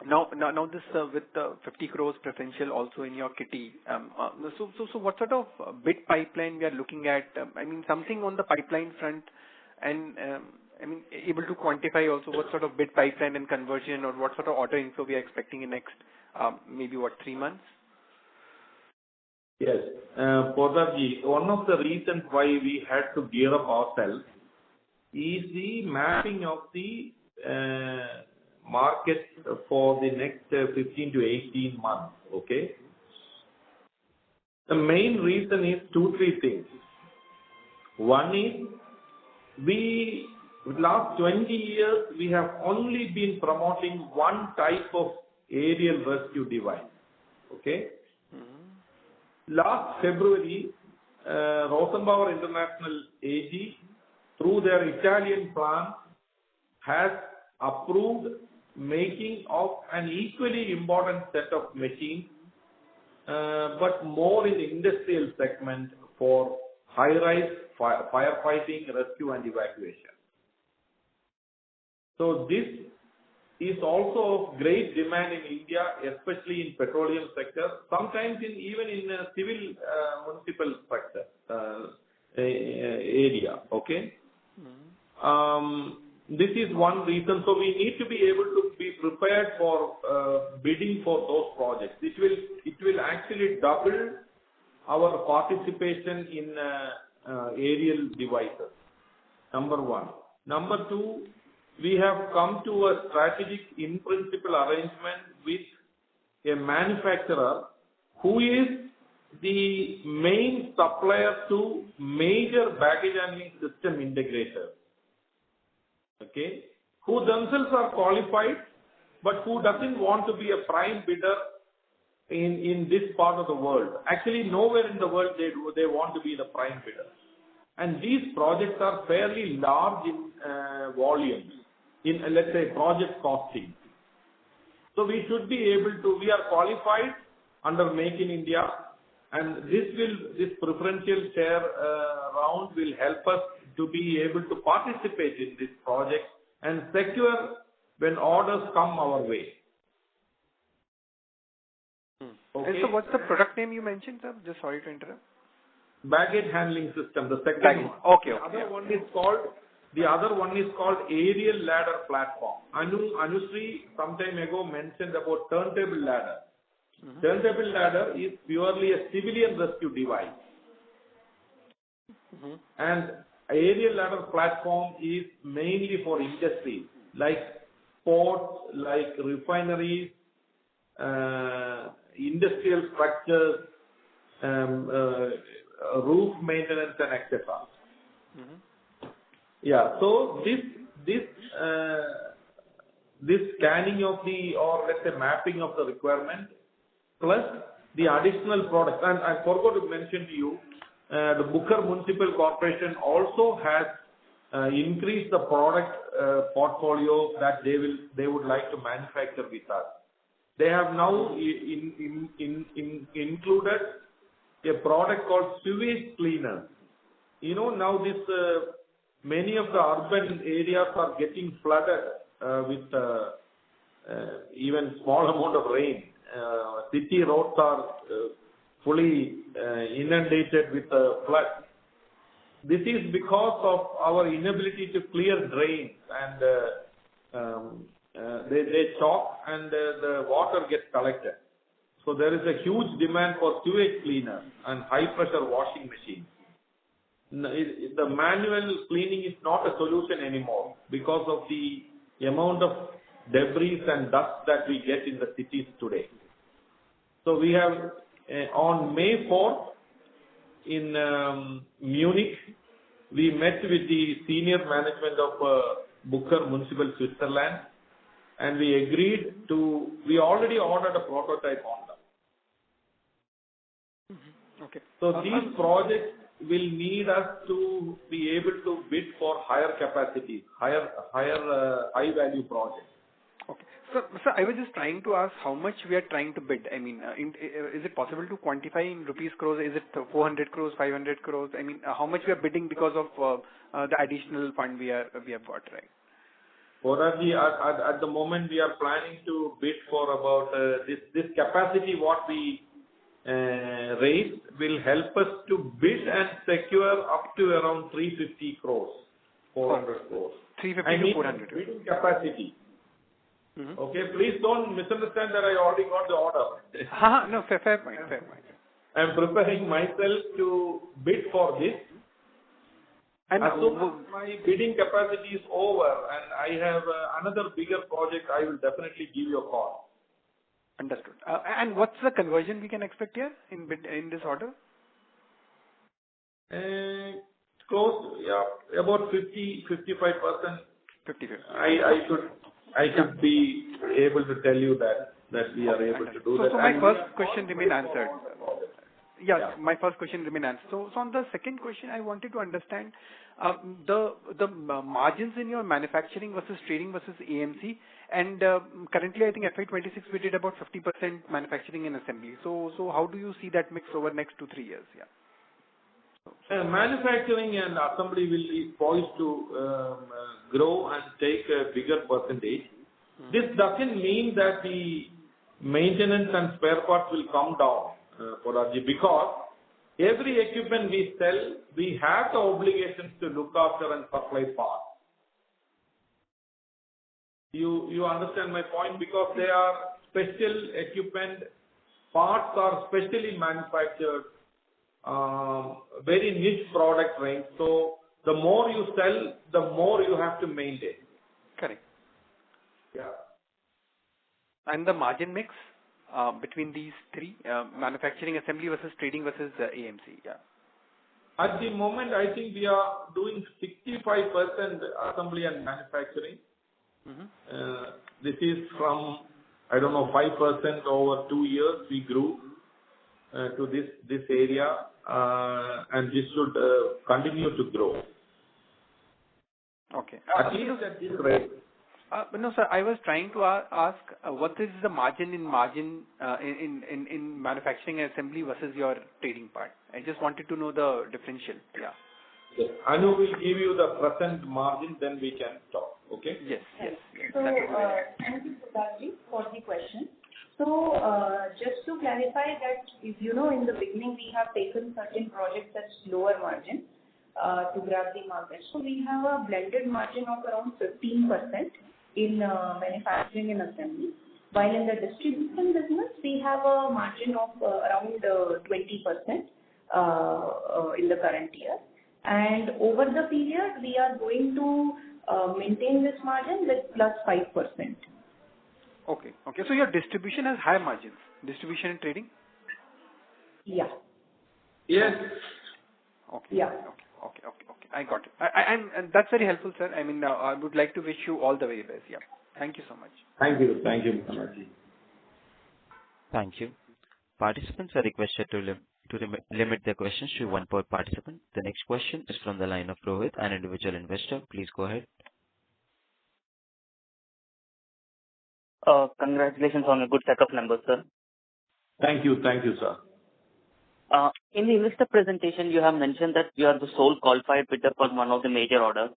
Now this with the 50 crores preferential also in your kitty. So what sort of bid pipeline we are looking at? Something on the pipeline front, and able to quantify also what sort of bid pipeline and conversion or what sort of order inflow we are expecting in next maybe 3 months? Yes. Poddarji, one of the reasons why we had to gear up ourselves is the mapping of the market for the next 15 to 18 months. Okay. The main reason is 2-3 things. One is last 20 years, we have only been promoting one type of aerial rescue device. Okay. Last February, Rosenbauer International AG, through their Italian plant, has approved making of an equally important set of machines, but more in the industrial segment for high-rise firefighting, rescue and evacuation. So this is also of great demand in India, especially in petroleum sector, sometimes even in civil municipal sector area. Okay. This is one reason. So we need to be able to be prepared for bidding for those projects. It will actually double our participation in aerial devices. Number one. Number two, we have come to a strategic in-principle arrangement with a manufacturer who is the main supplier to major baggage handling system integrators. Okay, who themselves are qualified, but who doesn't want to be a prime bidder in this part of the world. Actually, nowhere in the world they want to be the prime bidder. And these projects are fairly large in volumes, in let's say project costing. So we should be able to, we are qualified under Make in India, and this preferential share round will help us to be able to participate in this project and secure when orders come our way. Okay. And so what's the product name you mentioned, sir? Just sorry to interrupt. Baggage handling system, the second one. Okay. The other one is called aerial ladder platform. Anushree some time ago mentioned about turntable ladder. Turntable ladder is purely a civilian rescue device. And aerial ladder platform is mainly for industry, like ports, like refineries, industrial structures, roof maintenance and etc. Yeah. So this scanning of the, or let's say mapping of the requirement, plus the additional products. And I forgot to mention to you, the Booker Municipal Corporation also has increased the product portfolio that they would like to manufacture with us. They have now included a product called sewage cleaner. You know, now this many of the urban areas are getting flooded with even small amount of rain. City roads are fully inundated with flood. This is because of our inability to clear drains, and they choke and the water gets collected. So there is a huge demand for sewage cleaner and high pressure washing machine. The manual cleaning is not a solution anymore because of the amount of debris and dust that we get in the cities today. So we have on May 4th in Munich, we met with the senior management of Booker Municipal Switzerland, and we agreed to, we already ordered a prototype on them. Okay. So these projects will need us to be able to bid for higher capacity, high value projects. Okay. So I was just trying to ask how much we are trying to bid. I mean, is it possible to quantify in rupees crores? Is it 400 crores, 500 crores? I mean, how much we are bidding because of the additional fund we have got, right? At the moment, we are planning to bid for about this capacity. What we raised will help us to bid and secure up to around 350 crores, 400 crores. 350 to 400. Bidding capacity. Okay, please don't misunderstand that I already got the order. No, fair point. I am preparing myself to bid for this. And as soon as my bidding capacity is over and I have another bigger project, I will definitely give you a call. Understood. And what's the conversion we can expect here in this order? Close, yeah, about 50-55%. 50-50. I should be able to tell you that we are able to do that. So my first question remained answered. Yeah, my first question remained answered. So on the second question, I wanted to understand the margins in your manufacturing versus trading versus AMC. And currently, I think FY26 we did about 50% manufacturing and assembly. So how do you see that mix over next 2-3 years? Yeah. Manufacturing and assembly is poised to grow and take a bigger percentage. This doesn't mean that the maintenance and spare parts will come down for RG, because every equipment we sell, we have the obligations to look after and supply parts. You understand my point, because they are special equipment, parts are specially manufactured, very niche product range. So the more you sell, the more you have to maintain. Correct. Yeah. And the margin mix between these three, manufacturing, assembly versus trading versus AMC. Yeah. At the moment, I think we are doing 65% assembly and manufacturing. This is from, I don't know, 5% over 2 years we grew to this area, and this should continue to grow. Okay. At least at this rate. No, sir. I was trying to ask what is the margin in manufacturing and assembly versus your trading part. I just wanted to know the differential. Yeah. Yes. Anu will give you the present margin, then we can talk. Okay? Yes. So, thank you, Siddharthi, for the question. So, just to clarify that, if you know, in the beginning we have taken certain projects at lower margin to grab the market. So, we have a blended margin of around 15% in manufacturing and assembly. While in the distribution business, we have a margin of around 20% in the current year. And over the period, we are going to maintain this margin with plus 5%. Okay. Okay. So your distribution has high margins. Distribution and trading? Yeah. Yes. Okay. Yeah. Okay. I got it. And that's very helpful, sir. I mean, I would like to wish you all the very best. Yeah. Thank you so much. Thank you. Thank you, Mr. Maji. Thank you. Participants are requested to limit their questions to one per participant. The next question is from the line of Rohit, an individual investor. Please go ahead. Congratulations on a good set of numbers, sir. Thank you. Thank you, sir. In the investor presentation, you have mentioned that you are the sole qualified bidder for one of the major orders.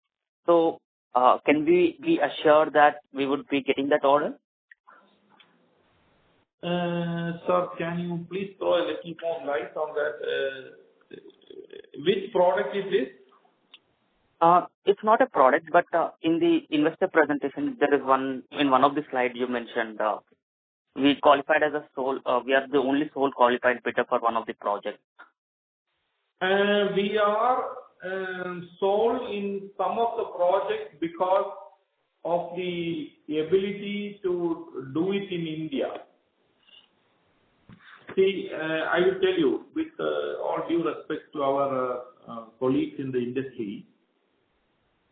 So, can we be assured that we would be getting that order? Sir, can you please throw a little more light on that? Which product is this? It's not a product, but in the investor presentation, there is one of the slides you mentioned. We qualified as a sole. We are the only sole qualified bidder for one of the projects. We are sole in some of the projects because of the ability to do it in India. See, I will tell you, with all due respect to our colleagues in the industry,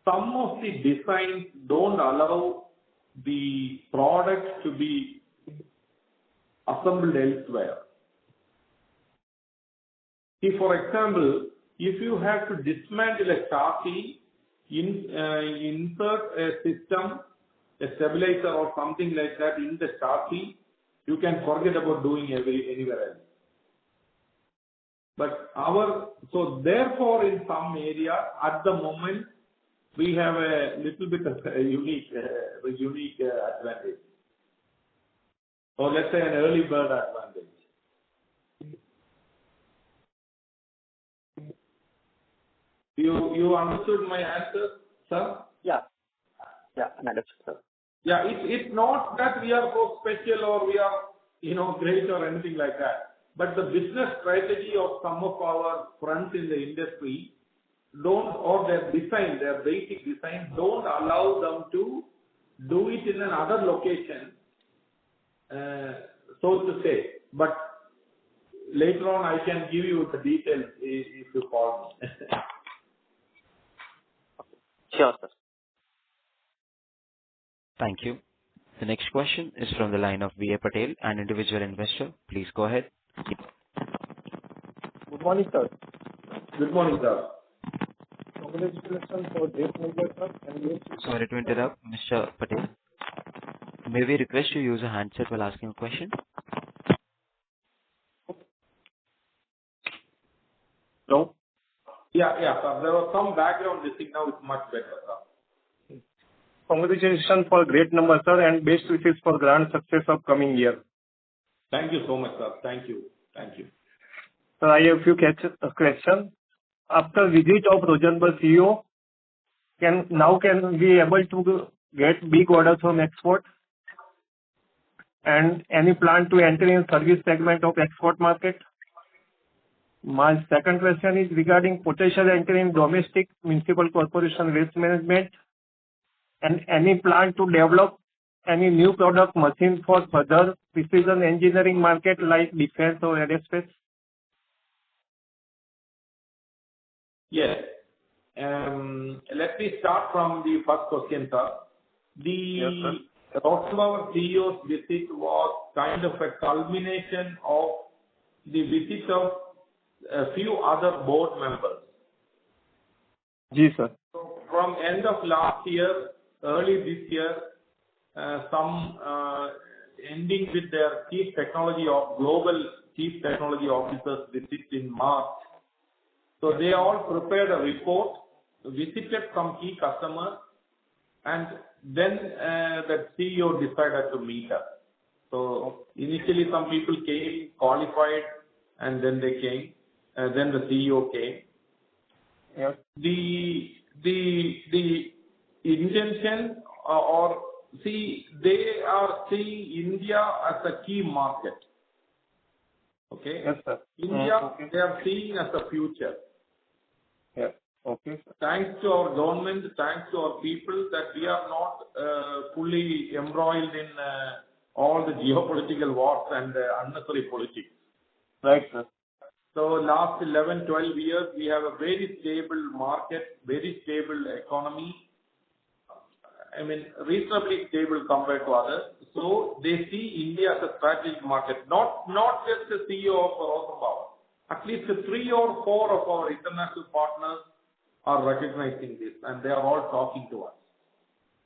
some of the designs don't allow the product to be assembled elsewhere. See, for example, if you have to dismantle a chassis, insert a system, a stabilizer or something like that in the chassis, you can forget about doing anywhere else. But so therefore in some area at the moment we have a little bit of a unique advantage. Or let's say an early bird advantage. You understood my answer, sir? Yeah, understood, sir. Yeah, it's not that we are so special or we are, great or anything like that. But the business strategy of some of our friends in the industry or their design, their basic design, don't allow them to do it in another location, so to say. But later on, I can give you the details if you call me. Sure, sir. Thank you. The next question is from the line of V.A. Patel, an individual investor. Please go ahead. Good morning, sir. Good morning, sir. Congratulations for this number, sir. Sorry to interrupt, Mr. Patel. May we request you use a handset while asking a question? Hello? Yeah, sir. There was some background listening. Now it's much better, sir. Congratulations for great number, sir, and best wishes for grand success of coming year. Thank you so much, sir. Thank you. Sir, I have a few questions. After visit of Rosenberg CEO, can we able to get big orders from export? And any plan to enter in service segment of export market? My second question is regarding potential entry in domestic municipal corporation waste management, and any plan to develop any new product machine for further precision engineering market like defense or aerospace? Yes. Let me start from the first question, sir. Yes, sir. Rosenbauer CEO's visit was kind of a culmination of the visit of a few other board members. Yes, sir. So from end of last year, early this year, some ending with their global chief technology officers visit in March. So they all prepared a report, visited some key customers, and then the CEO decided to meet us. So initially some people came, qualified, and then they came. Then the CEO came. Yes. The intention they are seeing India as a key market. Okay? Yes, sir. India, Okay. they are seeing as a future. Yes. Okay, sir. Thanks to our government, thanks to our people, that we are not fully embroiled in all the geopolitical wars and unnecessary politics. Right, sir. So last 11, 12 years, we have a very stable market, very stable economy. I mean, reasonably stable compared to others. So they see India as a strategic market, not just the CEO of Rosenbauer. At least 3 or 4 of our international partners are recognizing this, and they are all talking to us.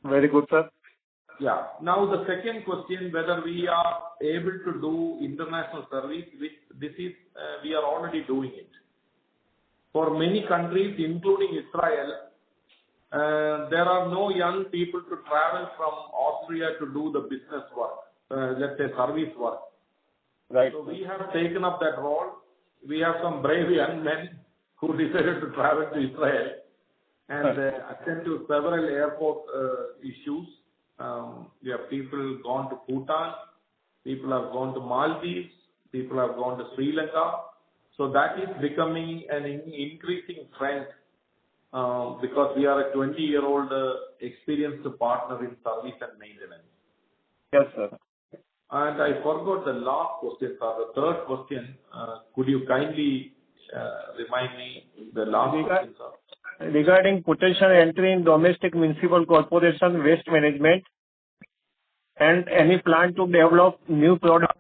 Very good, sir. Yeah. Now the second question, whether we are able to do international service, which this is, we are already doing it. For many countries, including Israel, there are no young people to travel from Austria to do the business work, let's say service work. Right. So we have taken up that role. We have some brave young men who decided to travel to Israel and attend to several airport issues. We have people gone to Bhutan, people have gone to Maldives, people have gone to Sri Lanka. So that is becoming an increasing trend because we are a 20-year-old experienced partner in service and maintenance. Yes, sir. And I forgot the last question, sir. The third question, could you kindly remind me the last question, sir? Regarding potential entry in domestic municipal corporation waste management and any plan to develop new products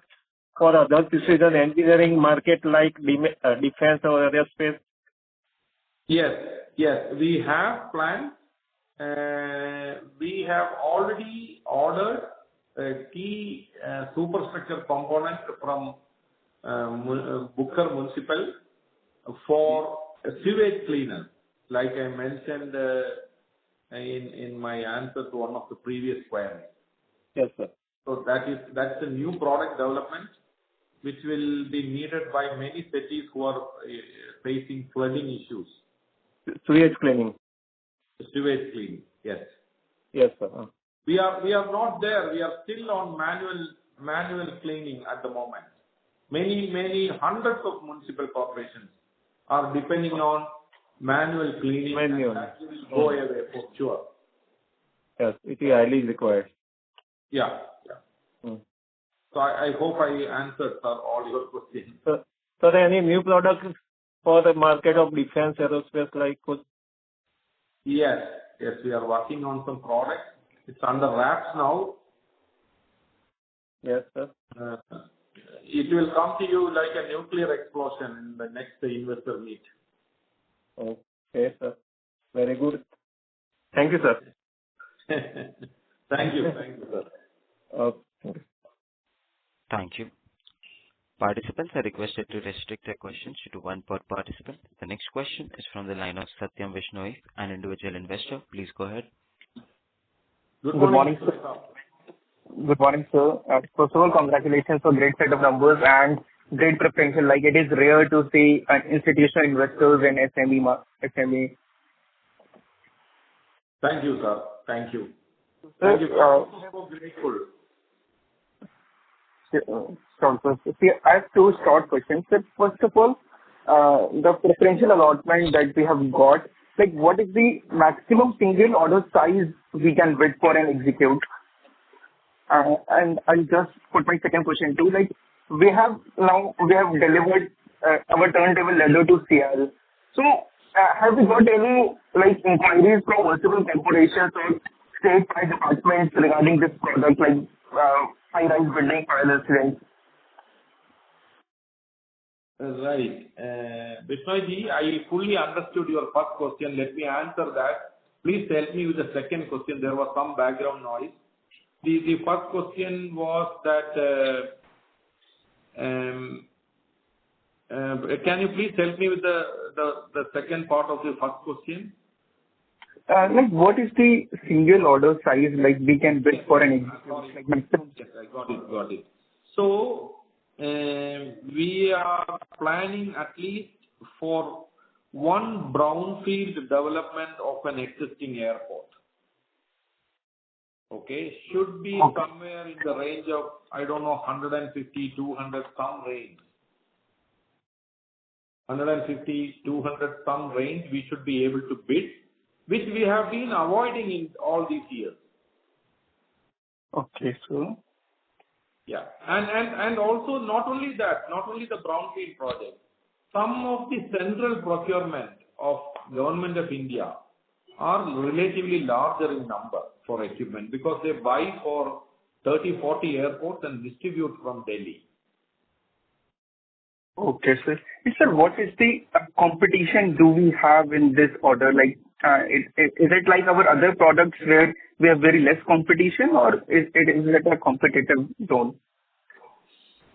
for other precision engineering market like defense or aerospace? Yes, we have plans. We have already ordered a key superstructure component from Booker Municipal for a sewage cleaner, like I mentioned in my answer to one of the previous queries. Yes, sir. So that's a new product development which will be needed by many cities who are facing flooding issues. Sewage cleaning. Sewage cleaning, yes. Yes, sir. We are not there. We are still on manual cleaning at the moment. Many hundreds of municipal corporations are depending on manual cleaning. Manual. And that will go away for sure. Yes, it is highly required. Yeah. So I hope I answered, sir, all your questions. So any new products for the market of defense aerospace like? Yes, we are working on some products. It's under wraps now. Yes, sir. It will come to you like a nuclear explosion in the next investor meet. Okay, sir. Very good. Thank you, sir. Thank you, sir. Okay. Thank you. Participants are requested to restrict their questions to one per participant. The next question is from the line of Satyam Vishnoi, an individual investor. Please go ahead. Good morning, sir. Good morning, sir. First of all, congratulations for great set of numbers and great preparation. Like it is rare to see institutional investors in SME. Thank you, sir. Thank you. Sir, Thank you. I'm so grateful. See, I have two short questions. Sir, first of all, the preferential allotment that we have got, like what is the maximum single order size we can bid for and execute? And I'll just put my second question too. Like we have delivered our turntable ladder to CL. So have we got any like inquiries from multiple corporations or state departments regarding this product, like high-rise building fire residence? Right. Vishnoji, I fully understood your first question. Let me answer that. Please help me with the second question. There was some background noise. The first question was that can you please help me with the second part of the first question? Like what is the single order size like we can bid for an execute? Like maximum? Yes, I got it. So we are planning at least for one brownfield development of an existing airport. Okay, should be somewhere in the range of, I don't know, 150, 200, some range. 150, 200, some range we should be able to bid, which we have been avoiding in all these years. Okay, so Yeah. And also not only that, not only the brownfield project, some of the central procurement of Government of India are relatively larger in number for equipment because they buy for 30, 40 airports and distribute from Delhi. Okay, sir. And sir, what is the competition do we have in this order? Like, is it like our other products where we have very less competition, or is it a competitive zone?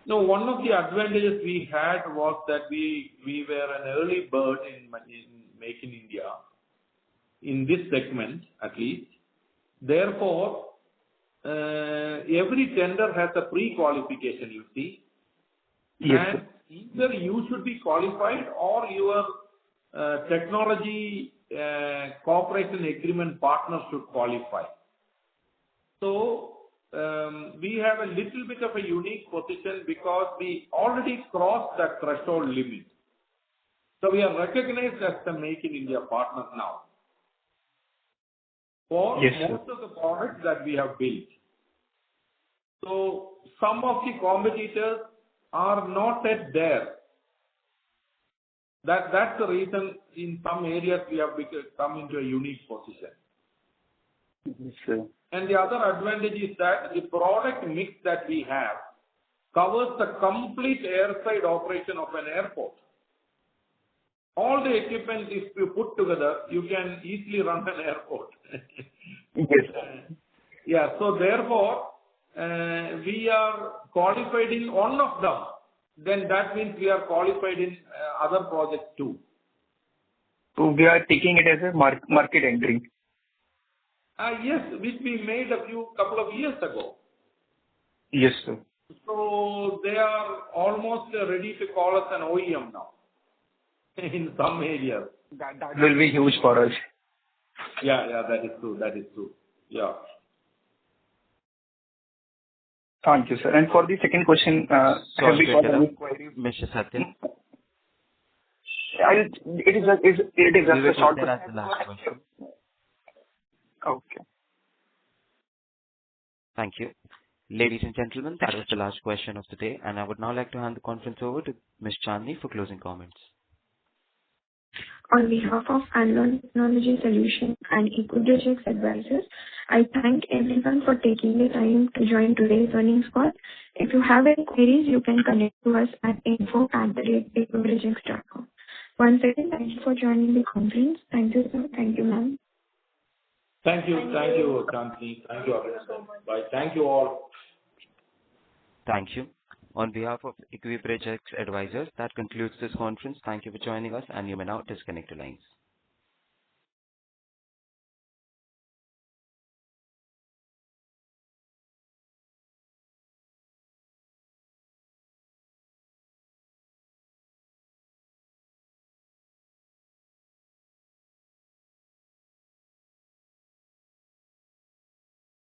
No, one of the advantages we had was that we were an early bird in Make in India, in this segment at least. Therefore, every tender has a pre-qualification, you see. Yes, And either you should be qualified or your technology cooperation agreement partner should qualify. So, we have a little bit of a unique position because we already crossed that threshold limit. So we are recognized as the Make in India partner now for most of the products that we have built. So some of the competitors are not yet there. That's the reason in some areas we have come into a unique position. Yes, sir. And the other advantage is that the product mix that we have covers the complete airside operation of an airport. All the equipment, if you put together, you can easily run an airport. Yes. Yeah, so therefore, we are qualified in one of them. Then that means we are qualified in other projects too. So we are taking it as a market entry. Yes, which we made couple of years ago. Yes, sir. So they are almost ready to call us an OEM now in some areas. That will be huge for us. Yeah, that is true. That is true. Yeah. Thank you, sir. And for the second question, have we got any queries? Mr. Satyan. It is just a short question. That's the last question. Okay. Thank you. Ladies and gentlemen, that was the last question of the day, and I would now like to hand the conference over to Ms. Chandni for closing comments. On behalf of Anlon Technology Solutions and Equibridge Advisors, I thank everyone for taking the time to join today's earnings call. If you have any queries, you can connect to us at info@equibridgex.com. Once again, thank you for joining the conference. Thank you, sir. Thank you, ma'am. Thank you, Chandni. Thank you, Abhinandan. Bye. Thank you all. Thank you. On behalf of Equibridge Advisors, that concludes this conference. Thank you for joining us, and you may now disconnect your lines.